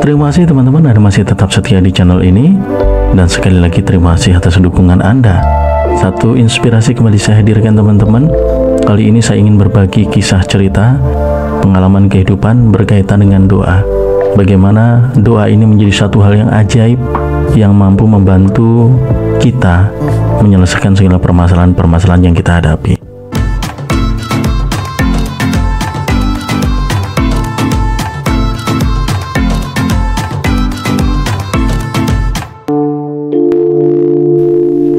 Terima kasih teman-teman Anda masih tetap setia di channel ini. Dan sekali lagi terima kasih atas dukungan Anda. Satu inspirasi kembali saya hadirkan teman-teman. Kali ini saya ingin berbagi kisah cerita pengalaman kehidupan berkaitan dengan doa. Bagaimana doa ini menjadi satu hal yang ajaib yang mampu membantu kita menyelesaikan segala permasalahan-permasalahan yang kita hadapi.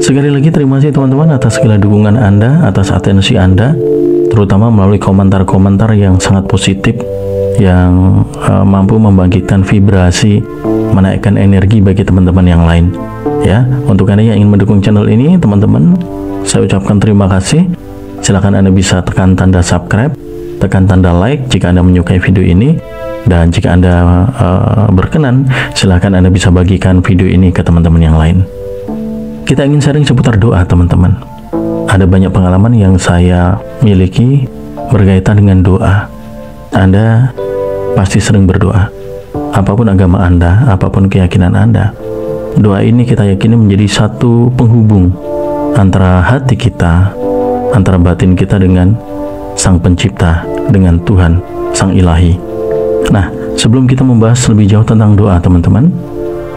Sekali lagi terima kasih teman-teman atas segala dukungan Anda, atas atensi Anda, terutama melalui komentar-komentar yang sangat positif, yang mampu membangkitkan vibrasi, menaikkan energi bagi teman-teman yang lain. Ya, untuk Anda yang ingin mendukung channel ini, teman-teman, saya ucapkan terima kasih. Silahkan Anda bisa tekan tanda subscribe, tekan tanda like jika Anda menyukai video ini, dan jika Anda berkenan, silahkan Anda bisa bagikan video ini ke teman-teman yang lain. Kita ingin sharing seputar doa, teman-teman. Ada banyak pengalaman yang saya miliki berkaitan dengan doa. Anda pasti sering berdoa. Apapun agama Anda, apapun keyakinan Anda, doa ini kita yakini menjadi satu penghubung antara hati kita, antara batin kita dengan Sang Pencipta, dengan Tuhan, Sang Ilahi. Nah, sebelum kita membahas lebih jauh tentang doa, teman-teman,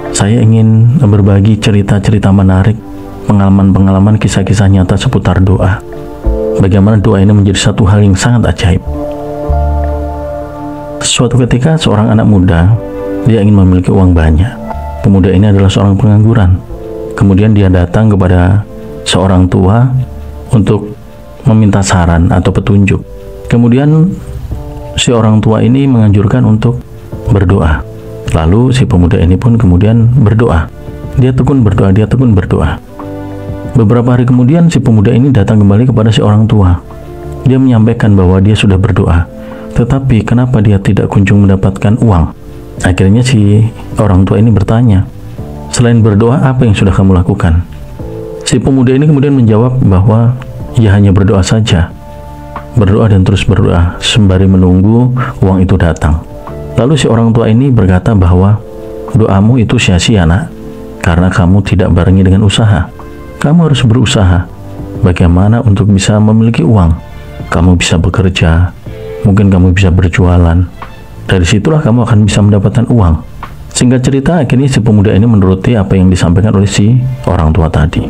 saya ingin berbagi cerita-cerita menarik, pengalaman-pengalaman, kisah-kisah nyata seputar doa. Bagaimana doa ini menjadi satu hal yang sangat ajaib. Suatu ketika seorang anak muda, dia ingin memiliki uang banyak. Pemuda ini adalah seorang pengangguran. Kemudian dia datang kepada seorang tua untuk meminta saran atau petunjuk. Kemudian si orang tua ini menganjurkan untuk berdoa. Lalu si pemuda ini pun kemudian berdoa. Dia tekun berdoa, dia tekun berdoa. Beberapa hari kemudian si pemuda ini datang kembali kepada si orang tua. Dia menyampaikan bahwa dia sudah berdoa, tetapi kenapa dia tidak kunjung mendapatkan uang? Akhirnya si orang tua ini bertanya, selain berdoa, apa yang sudah kamu lakukan? Si pemuda ini kemudian menjawab bahwa ia hanya berdoa saja. Berdoa dan terus berdoa, sembari menunggu uang itu datang. Lalu si orang tua ini berkata bahwa doamu itu sia-sia, nak, karena kamu tidak barengi dengan usaha. Kamu harus berusaha. Bagaimana untuk bisa memiliki uang? Kamu bisa bekerja, mungkin kamu bisa berjualan. Dari situlah kamu akan bisa mendapatkan uang. Singkat cerita, akhirnya si pemuda ini menuruti apa yang disampaikan oleh si orang tua tadi.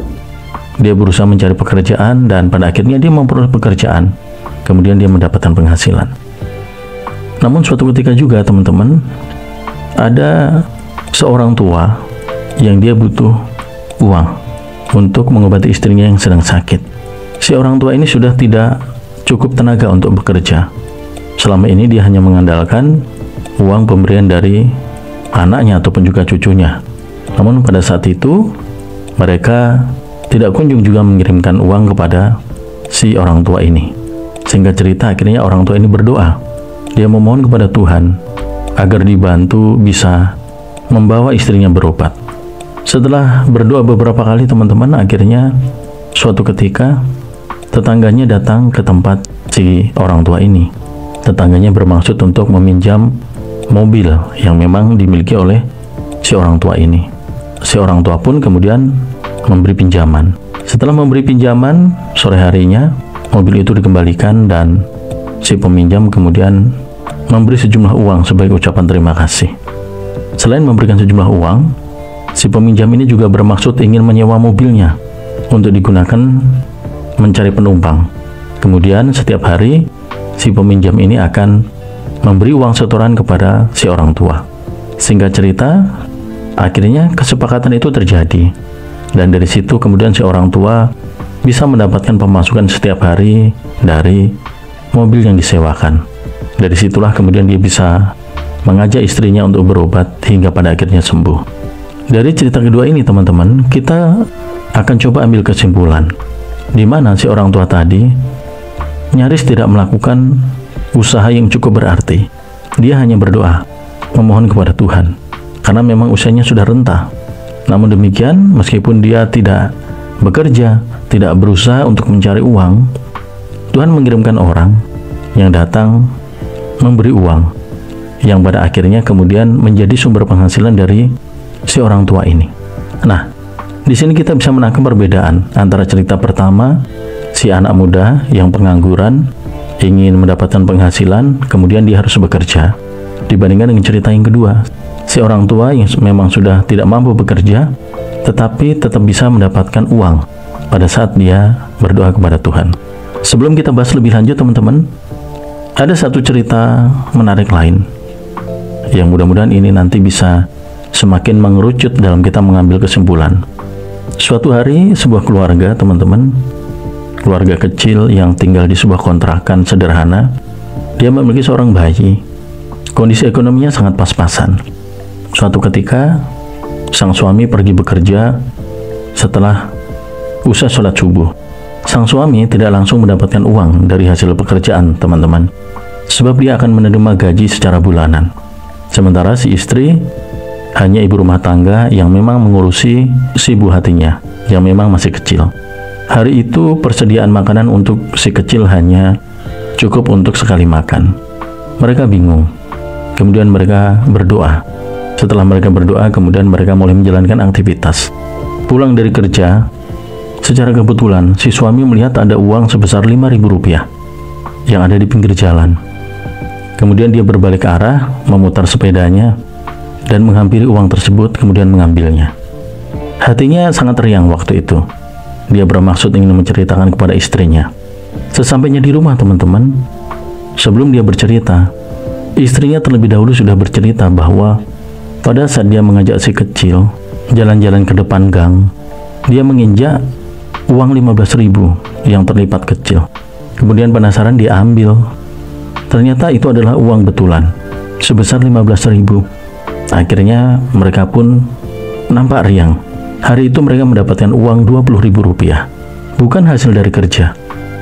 Dia berusaha mencari pekerjaan dan pada akhirnya dia memperoleh pekerjaan. Kemudian dia mendapatkan penghasilan. Namun suatu ketika juga, teman-teman, ada seorang tua yang dia butuh uang untuk mengobati istrinya yang sedang sakit. Si orang tua ini sudah tidak cukup tenaga untuk bekerja. Selama ini dia hanya mengandalkan uang pemberian dari anaknya ataupun juga cucunya. Namun pada saat itu mereka tidak kunjung juga mengirimkan uang kepada si orang tua ini. Sehingga cerita, akhirnya orang tua ini berdoa. Dia memohon kepada Tuhan agar dibantu bisa membawa istrinya berobat. Setelah berdoa beberapa kali, teman-teman, akhirnya suatu ketika tetangganya datang ke tempat si orang tua ini. Tetangganya bermaksud untuk meminjam mobil yang memang dimiliki oleh si orang tua ini. Si orang tua pun kemudian memberi pinjaman. Setelah memberi pinjaman, sore harinya mobil itu dikembalikan dan si peminjam kemudian memberi sejumlah uang sebagai ucapan terima kasih. Selain memberikan sejumlah uang, si peminjam ini juga bermaksud ingin menyewa mobilnya untuk digunakan mencari penumpang. Kemudian setiap hari si peminjam ini akan memberi uang setoran kepada si orang tua. Singkat cerita, akhirnya kesepakatan itu terjadi. Dan dari situ kemudian si orang tua bisa mendapatkan pemasukan setiap hari dari mobil yang disewakan. Dari situlah kemudian dia bisa mengajak istrinya untuk berobat hingga pada akhirnya sembuh. Dari cerita kedua ini, teman-teman, kita akan coba ambil kesimpulan di mana si orang tua tadi nyaris tidak melakukan usaha yang cukup berarti. Dia hanya berdoa, memohon kepada Tuhan, karena memang usianya sudah renta. Namun demikian, meskipun dia tidak bekerja, tidak berusaha untuk mencari uang, Tuhan mengirimkan orang yang datang memberi uang yang pada akhirnya kemudian menjadi sumber penghasilan dari si orang tua ini. Nah, di sini kita bisa menangkap perbedaan antara cerita pertama, si anak muda yang pengangguran ingin mendapatkan penghasilan, kemudian dia harus bekerja, dibandingkan dengan cerita yang kedua, si orang tua yang memang sudah tidak mampu bekerja, tetapi tetap bisa mendapatkan uang pada saat dia berdoa kepada Tuhan. Sebelum kita bahas lebih lanjut teman-teman, ada satu cerita menarik lain yang mudah-mudahan ini nanti bisa semakin mengerucut dalam kita mengambil kesimpulan. Suatu hari sebuah keluarga, teman-teman, keluarga kecil yang tinggal di sebuah kontrakan sederhana, dia memiliki seorang bayi. Kondisi ekonominya sangat pas-pasan. Suatu ketika sang suami pergi bekerja setelah usai sholat subuh. Sang suami tidak langsung mendapatkan uang dari hasil pekerjaan, teman-teman, sebab dia akan menerima gaji secara bulanan. Sementara si istri hanya ibu rumah tangga yang memang mengurusi si buah hatinya yang memang masih kecil. Hari itu persediaan makanan untuk si kecil hanya cukup untuk sekali makan. Mereka bingung. Kemudian mereka berdoa. Setelah mereka berdoa, kemudian mereka mulai menjalankan aktivitas. Pulang dari kerja, secara kebetulan si suami melihat ada uang sebesar Rp5.000 yang ada di pinggir jalan. Kemudian dia berbalik arah, memutar sepedanya dan menghampiri uang tersebut, kemudian mengambilnya. Hatinya sangat riang waktu itu. Dia bermaksud ingin menceritakan kepada istrinya. Sesampainya di rumah, teman-teman, sebelum dia bercerita, istrinya terlebih dahulu sudah bercerita bahwa pada saat dia mengajak si kecil jalan-jalan ke depan gang, dia menginjak uang 15.000 yang terlipat kecil. Kemudian penasaran dia ambil. Ternyata itu adalah uang betulan sebesar 15.000. Akhirnya mereka pun nampak riang. Hari itu mereka mendapatkan uang Rp20.000, bukan hasil dari kerja,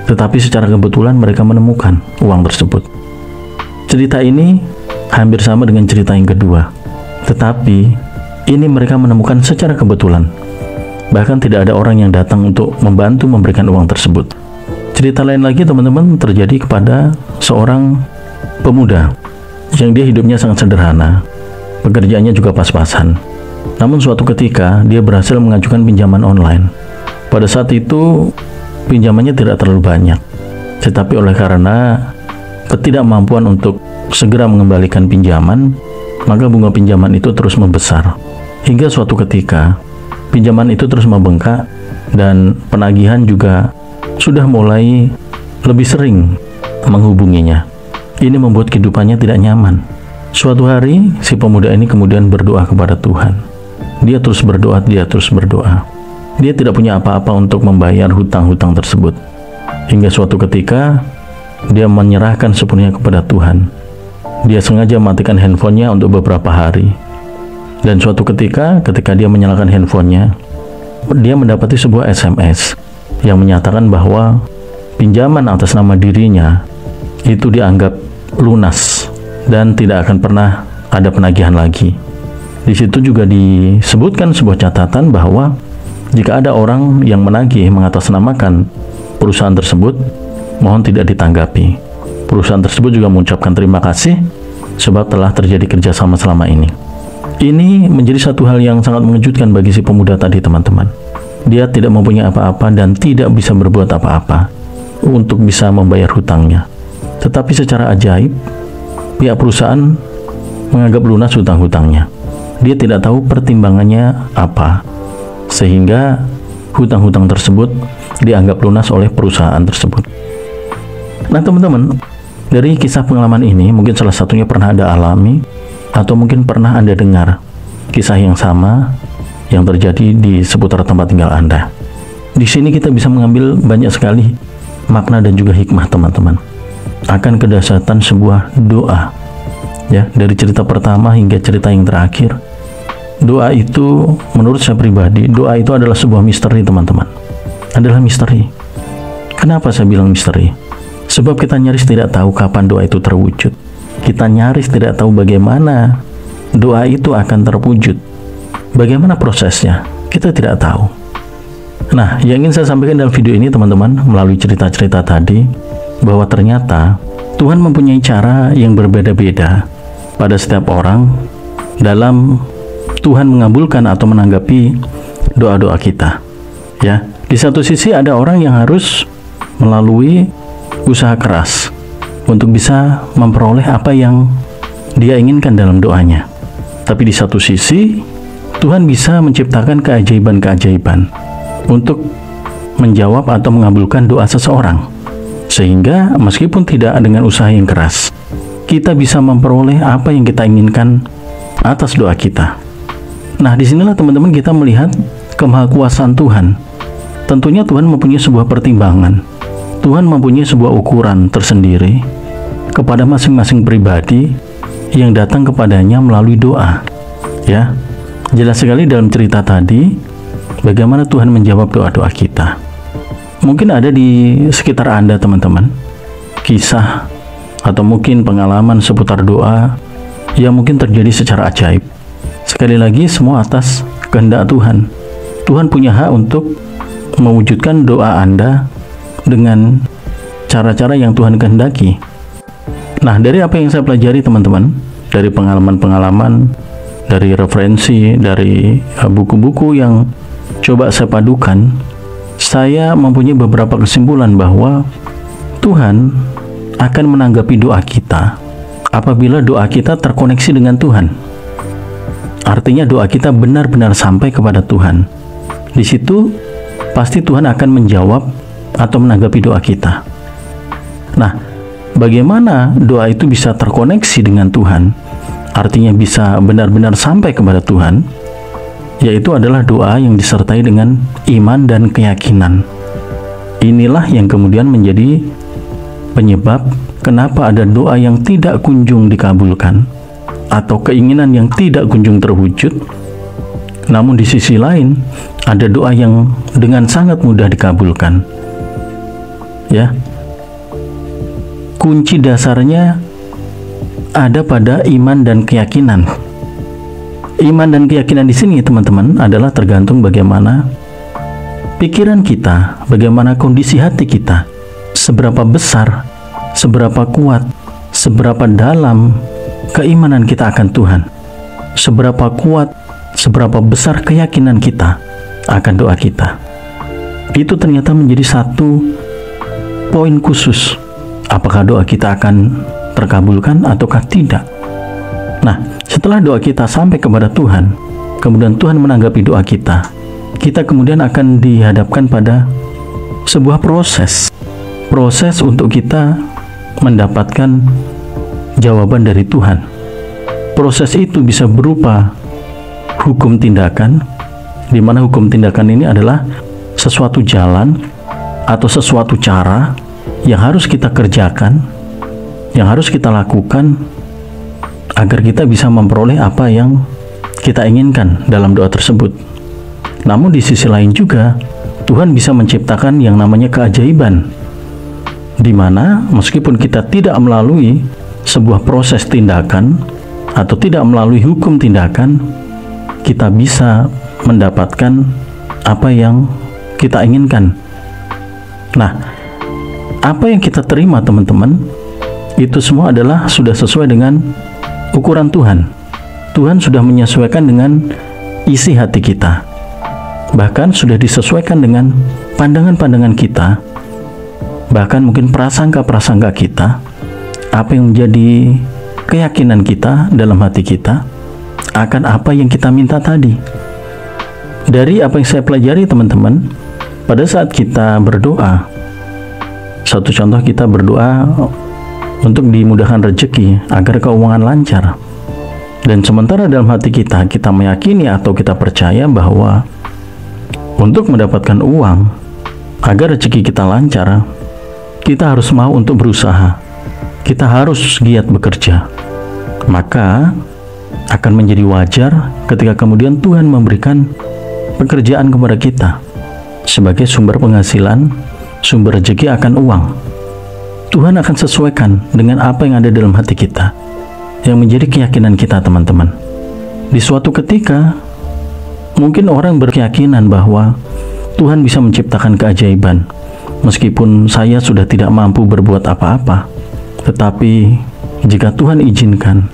tetapi secara kebetulan mereka menemukan uang tersebut. Cerita ini hampir sama dengan cerita yang kedua, tetapi ini mereka menemukan secara kebetulan. Bahkan tidak ada orang yang datang untuk membantu memberikan uang tersebut. Cerita lain lagi, teman-teman, terjadi kepada seorang pemuda yang dia hidupnya sangat sederhana, pekerjaannya juga pas-pasan. Namun suatu ketika dia berhasil mengajukan pinjaman online. Pada saat itu pinjamannya tidak terlalu banyak, tetapi oleh karena ketidakmampuan untuk segera mengembalikan pinjaman, maka bunga pinjaman itu terus membesar. Hingga suatu ketika pinjaman itu terus membengkak dan penagihan juga sudah mulai lebih sering menghubunginya. Ini membuat kehidupannya tidak nyaman. Suatu hari si pemuda ini kemudian berdoa kepada Tuhan. Dia terus berdoa, Dia tidak punya apa-apa untuk membayar hutang-hutang tersebut. Hingga suatu ketika dia menyerahkan sepenuhnya kepada Tuhan. Dia sengaja matikan handphonenya untuk beberapa hari. Dan suatu ketika dia menyalakan handphonenya, dia mendapati sebuah SMS yang menyatakan bahwa pinjaman atas nama dirinya itu dianggap lunas dan tidak akan pernah ada penagihan lagi. Di situ juga disebutkan sebuah catatan bahwa jika ada orang yang menagih mengatasnamakan perusahaan tersebut, mohon tidak ditanggapi. Perusahaan tersebut juga mengucapkan terima kasih sebab telah terjadi kerjasama selama ini. Ini menjadi satu hal yang sangat mengejutkan bagi si pemuda tadi, teman-teman. Dia tidak mempunyai apa-apa dan tidak bisa berbuat apa-apa untuk bisa membayar hutangnya. Tetapi secara ajaib, pihak perusahaan menganggap lunas hutang-hutangnya. Dia tidak tahu pertimbangannya apa, sehingga hutang-hutang tersebut dianggap lunas oleh perusahaan tersebut. Nah, teman-teman, dari kisah pengalaman ini mungkin salah satunya pernah Anda alami, atau mungkin pernah Anda dengar kisah yang sama yang terjadi di seputar tempat tinggal Anda. Di sini kita bisa mengambil banyak sekali makna dan juga hikmah, teman-teman, akan kedahsyatan sebuah doa. Ya, dari cerita pertama hingga cerita yang terakhir, doa itu menurut saya pribadi, doa itu adalah sebuah misteri, teman-teman. Adalah misteri. Kenapa saya bilang misteri? Sebab kita nyaris tidak tahu kapan doa itu terwujud. Kita nyaris tidak tahu bagaimana doa itu akan terwujud. Bagaimana prosesnya? Kita tidak tahu. Nah, yang ingin saya sampaikan dalam video ini, teman-teman, melalui cerita-cerita tadi, bahwa ternyata Tuhan mempunyai cara yang berbeda-beda pada setiap orang dalam Tuhan mengabulkan atau menanggapi doa-doa kita. Ya, di satu sisi ada orang yang harus melalui usaha keras untuk bisa memperoleh apa yang dia inginkan dalam doanya. Tapi di satu sisi Tuhan bisa menciptakan keajaiban-keajaiban untuk menjawab atau mengabulkan doa seseorang, sehingga meskipun tidak dengan usaha yang keras, kita bisa memperoleh apa yang kita inginkan atas doa kita. Nah, disinilah teman-teman kita melihat kemahakuasaan Tuhan. Tentunya Tuhan mempunyai sebuah pertimbangan. Tuhan mempunyai sebuah ukuran tersendiri kepada masing-masing pribadi yang datang kepadanya melalui doa. Ya, jelas sekali dalam cerita tadi bagaimana Tuhan menjawab doa-doa kita. Mungkin ada di sekitar Anda teman-teman kisah atau mungkin pengalaman seputar doa yang mungkin terjadi secara ajaib. Sekali lagi, semua atas kehendak Tuhan. Tuhan punya hak untuk mewujudkan doa Anda dengan cara-cara yang Tuhan kehendaki. Nah, dari apa yang saya pelajari teman-teman, dari pengalaman-pengalaman, dari referensi, dari buku-buku yang coba saya padukan, saya mempunyai beberapa kesimpulan bahwa Tuhan akan menanggapi doa kita apabila doa kita terkoneksi dengan Tuhan. Artinya doa kita benar-benar sampai kepada Tuhan. Di situ pasti Tuhan akan menjawab atau menanggapi doa kita. Nah, bagaimana doa itu bisa terkoneksi dengan Tuhan, artinya bisa benar-benar sampai kepada Tuhan, yaitu adalah doa yang disertai dengan iman dan keyakinan. Inilah yang kemudian menjadi penyebab kenapa ada doa yang tidak kunjung dikabulkan atau keinginan yang tidak kunjung terwujud. Namun di sisi lain ada doa yang dengan sangat mudah dikabulkan. Ya, kunci dasarnya ada pada iman dan keyakinan. Iman dan keyakinan di sini teman-teman adalah tergantung bagaimana pikiran kita, bagaimana kondisi hati kita, seberapa besar, seberapa kuat, seberapa dalam keimanan kita akan Tuhan, seberapa kuat, seberapa besar keyakinan kita akan doa kita. Itu ternyata menjadi satu poin khusus, apakah doa kita akan terkabulkan ataukah tidak. Nah, setelah doa kita sampai kepada Tuhan, kemudian Tuhan menanggapi doa kita, kita kemudian akan dihadapkan pada sebuah proses untuk kita mendapatkan jawaban dari Tuhan. Proses itu bisa berupa hukum tindakan, di mana hukum tindakan ini adalah sesuatu jalan atau sesuatu cara yang harus kita kerjakan, yang harus kita lakukan agar kita bisa memperoleh apa yang kita inginkan dalam doa tersebut. Namun di sisi lain juga Tuhan bisa menciptakan yang namanya keajaiban, di mana meskipun kita tidak melalui sebuah proses tindakan atau tidak melalui hukum tindakan, kita bisa mendapatkan apa yang kita inginkan. Nah, apa yang kita terima teman-teman, itu semua adalah sudah sesuai dengan ukuran Tuhan. Tuhan sudah menyesuaikan dengan isi hati kita, bahkan sudah disesuaikan dengan pandangan-pandangan kita, bahkan mungkin prasangka-prasangka kita, apa yang menjadi keyakinan kita dalam hati kita akan apa yang kita minta tadi. Dari apa yang saya pelajari teman-teman, pada saat kita berdoa, satu contoh, kita berdoa untuk dimudahkan rezeki agar keuangan lancar, dan sementara dalam hati kita meyakini atau kita percaya bahwa untuk mendapatkan uang agar rezeki kita lancar, kita harus mau untuk berusaha, kita harus giat bekerja, maka akan menjadi wajar ketika kemudian Tuhan memberikan pekerjaan kepada kita sebagai sumber penghasilan, sumber rezeki akan uang. Tuhan akan sesuaikan dengan apa yang ada dalam hati kita, yang menjadi keyakinan kita teman-teman. Di suatu ketika mungkin orang berkeyakinan bahwa Tuhan bisa menciptakan keajaiban meskipun saya sudah tidak mampu berbuat apa-apa, Tetapi jika Tuhan izinkan,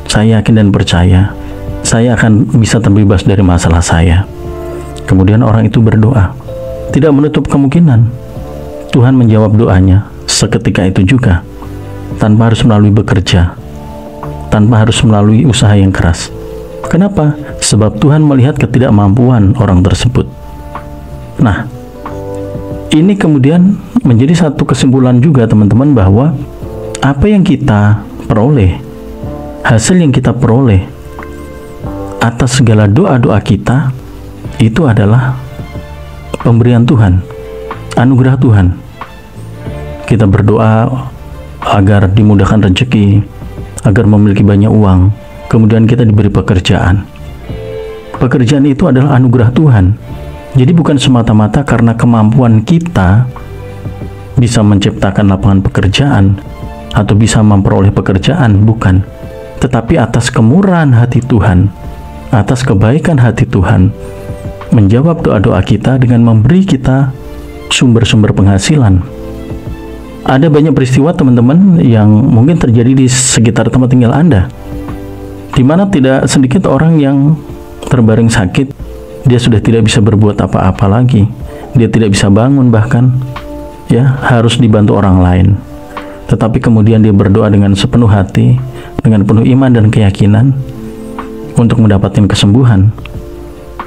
saya yakin dan percaya, saya akan bisa terbebas dari masalah saya. Kemudian orang itu berdoa. Tidak menutup kemungkinan Tuhan menjawab doanya seketika itu juga, tanpa harus melalui bekerja, tanpa harus melalui usaha yang keras. Kenapa? Sebab Tuhan melihat ketidakmampuan orang tersebut. Nah, ini kemudian menjadi satu kesimpulan juga teman-teman, bahwa apa yang kita peroleh, hasil yang kita peroleh atas segala doa-doa kita, itu adalah pemberian Tuhan, anugerah Tuhan. Kita berdoa agar dimudahkan rezeki, agar memiliki banyak uang, kemudian kita diberi pekerjaan. Pekerjaan itu adalah anugerah Tuhan. Jadi bukan semata-mata karena kemampuan kita bisa menciptakan lapangan pekerjaan atau bisa memperoleh pekerjaan, bukan. Tetapi atas kemurahan hati Tuhan, atas kebaikan hati Tuhan, menjawab doa-doa kita dengan memberi kita sumber-sumber penghasilan. Ada banyak peristiwa teman-teman yang mungkin terjadi di sekitar tempat tinggal Anda, di mana tidak sedikit orang yang terbaring sakit, dia sudah tidak bisa berbuat apa-apa lagi, dia tidak bisa bangun, bahkan ya harus dibantu orang lain. Tetapi kemudian dia berdoa dengan sepenuh hati, dengan penuh iman dan keyakinan untuk mendapatkan kesembuhan,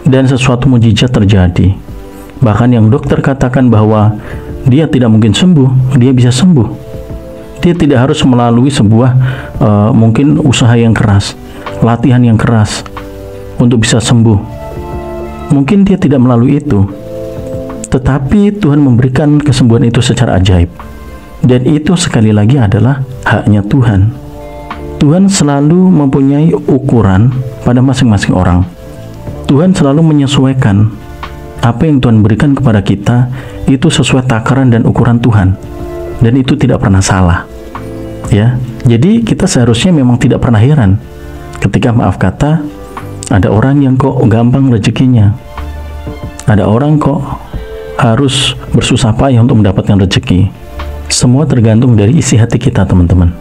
dan sesuatu mujizat terjadi. Bahkan yang dokter katakan bahwa dia tidak mungkin sembuh, dia bisa sembuh. Dia tidak harus melalui sebuah mungkin usaha yang keras, latihan yang keras untuk bisa sembuh. Mungkin dia tidak melalui itu, tetapi Tuhan memberikan kesembuhan itu secara ajaib. Dan itu sekali lagi adalah haknya Tuhan. Tuhan selalu mempunyai ukuran pada masing-masing orang. Tuhan selalu menyesuaikan apa yang Tuhan berikan kepada kita, itu sesuai takaran dan ukuran Tuhan, dan itu tidak pernah salah. Ya, jadi kita seharusnya memang tidak pernah heran ketika, maaf kata, ada orang yang kok gampang rezekinya, ada orang kok harus bersusah payah untuk mendapatkan rezeki. Semua tergantung dari isi hati kita, teman-teman.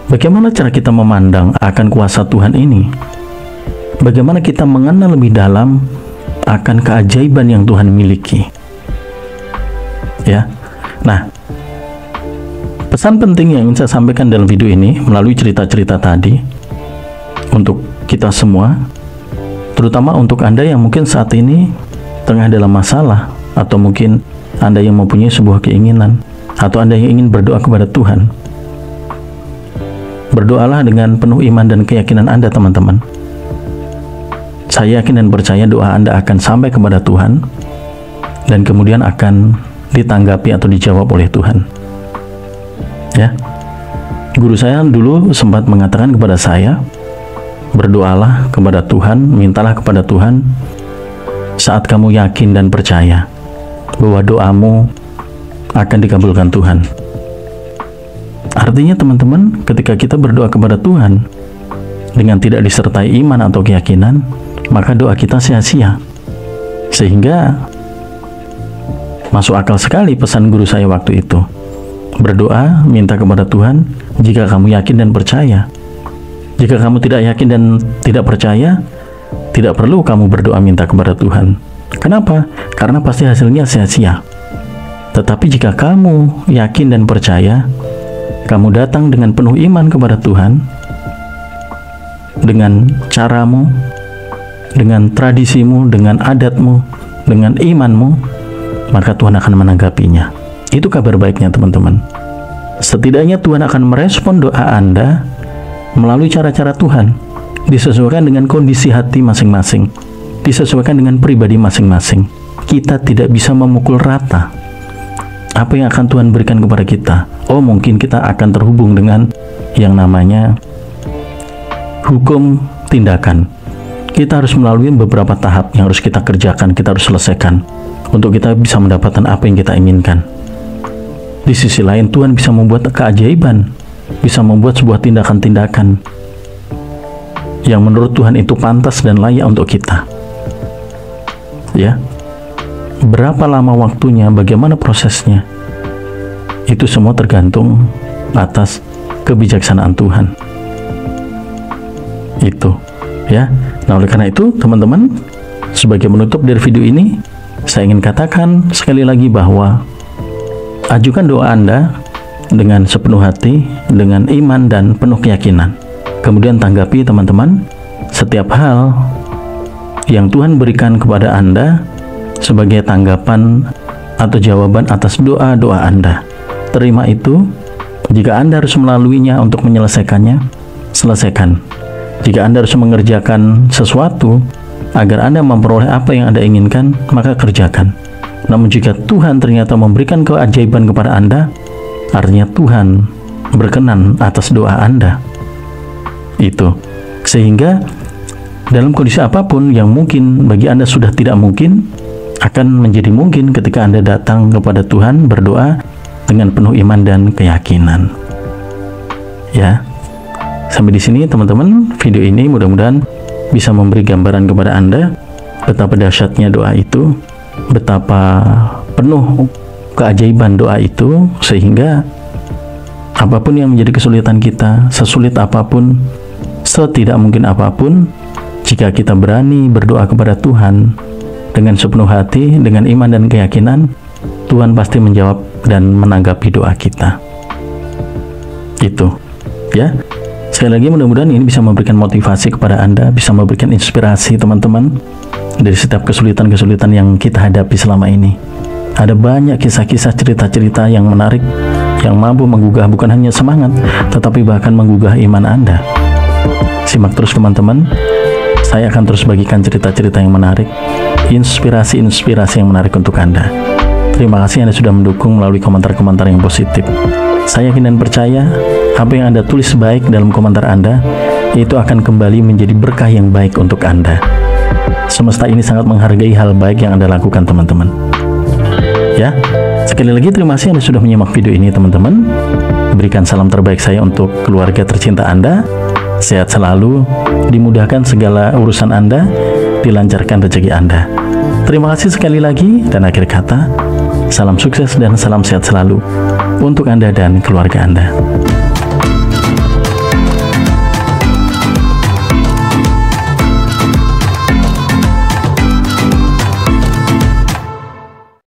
Bagaimana cara kita memandang akan kuasa Tuhan ini? Bagaimana kita mengenal lebih dalam akan keajaiban yang Tuhan miliki? Ya, nah, pesan penting yang ingin saya sampaikan dalam video ini melalui cerita-cerita tadi untuk kita semua, terutama untuk Anda yang mungkin saat ini tengah dalam masalah, atau mungkin Anda yang mempunyai sebuah keinginan, atau Anda yang ingin berdoa kepada Tuhan. Berdoalah dengan penuh iman dan keyakinan Anda, teman-teman. Saya yakin dan percaya doa Anda akan sampai kepada Tuhan, dan kemudian akan ditanggapi atau dijawab oleh Tuhan. Ya, guru saya dulu sempat mengatakan kepada saya, berdoalah kepada Tuhan, mintalah kepada Tuhan saat kamu yakin dan percaya bahwa doamu akan dikabulkan Tuhan. Artinya teman-teman, ketika kita berdoa kepada Tuhan dengan tidak disertai iman atau keyakinan, maka doa kita sia-sia. Sehingga masuk akal sekali pesan guru saya waktu itu. Berdoa, minta kepada Tuhan jika kamu yakin dan percaya. Jika kamu tidak yakin dan tidak percaya, tidak perlu kamu berdoa minta kepada Tuhan. Kenapa? Karena pasti hasilnya sia-sia. Tetapi jika kamu yakin dan percaya, kamu datang dengan penuh iman kepada Tuhan, dengan caramu, dengan tradisimu, dengan adatmu, dengan imanmu, maka Tuhan akan menanggapinya. Itu kabar baiknya, teman-teman. Setidaknya Tuhan akan merespon doa Anda melalui cara-cara Tuhan, disesuaikan dengan kondisi hati masing-masing, disesuaikan dengan pribadi masing-masing. Kita tidak bisa memukul rata apa yang akan Tuhan berikan kepada kita. Oh, mungkin kita akan terhubung dengan yang namanya hukum tindakan. Kita harus melalui beberapa tahap yang harus kita kerjakan, kita harus selesaikan untuk kita bisa mendapatkan apa yang kita inginkan. Di sisi lain, Tuhan bisa membuat keajaiban, bisa membuat sebuah tindakan-tindakan yang menurut Tuhan itu pantas dan layak untuk kita. Ya, berapa lama waktunya, bagaimana prosesnya, itu semua tergantung atas kebijaksanaan Tuhan. Itu ya. Nah, oleh karena itu teman-teman, sebagai penutup dari video ini, saya ingin katakan sekali lagi bahwa ajukan doa Anda dengan sepenuh hati, dengan iman dan penuh keyakinan. Kemudian tanggapi teman-teman setiap hal yang Tuhan berikan kepada Anda sebagai tanggapan atau jawaban atas doa-doa Anda. Terima itu. Jika Anda harus melaluinya untuk menyelesaikannya, selesaikan. Jika Anda harus mengerjakan sesuatu agar Anda memperoleh apa yang Anda inginkan, maka kerjakan. Namun jika Tuhan ternyata memberikan keajaiban kepada Anda, artinya Tuhan berkenan atas doa Anda. Itu. Sehingga dalam kondisi apapun yang mungkin bagi Anda sudah tidak mungkin, akan menjadi mungkin ketika Anda datang kepada Tuhan berdoa dengan penuh iman dan keyakinan. Ya. Sampai di sini teman-teman, video ini mudah-mudahan bisa memberi gambaran kepada Anda betapa dahsyatnya doa itu, betapa penuh keajaiban doa itu, sehingga apapun yang menjadi kesulitan kita, sesulit apapun, setidak mungkin apapun, jika kita berani berdoa kepada Tuhan dengan sepenuh hati, dengan iman dan keyakinan, Tuhan pasti menjawab dan menanggapi doa kita. Itu ya. Sekali lagi, mudah-mudahan ini bisa memberikan motivasi kepada Anda, bisa memberikan inspirasi teman-teman dari setiap kesulitan-kesulitan yang kita hadapi selama ini. Ada banyak kisah-kisah, cerita-cerita yang menarik, yang mampu menggugah bukan hanya semangat, tetapi bahkan menggugah iman Anda. Simak terus teman-teman, saya akan terus bagikan cerita-cerita yang menarik, inspirasi-inspirasi yang menarik untuk Anda. Terima kasih Anda sudah mendukung melalui komentar-komentar yang positif. Saya yakin dan percaya apa yang Anda tulis baik dalam komentar Anda, itu akan kembali menjadi berkah yang baik untuk Anda. Semesta ini sangat menghargai hal baik yang Anda lakukan teman-teman. Ya, sekali lagi terima kasih Anda sudah menyimak video ini teman-teman. Berikan salam terbaik saya untuk keluarga tercinta Anda. Sehat selalu, dimudahkan segala urusan Anda, dilancarkan rezeki Anda. Terima kasih sekali lagi, dan akhir kata, salam sukses dan salam sehat selalu untuk Anda dan keluarga Anda.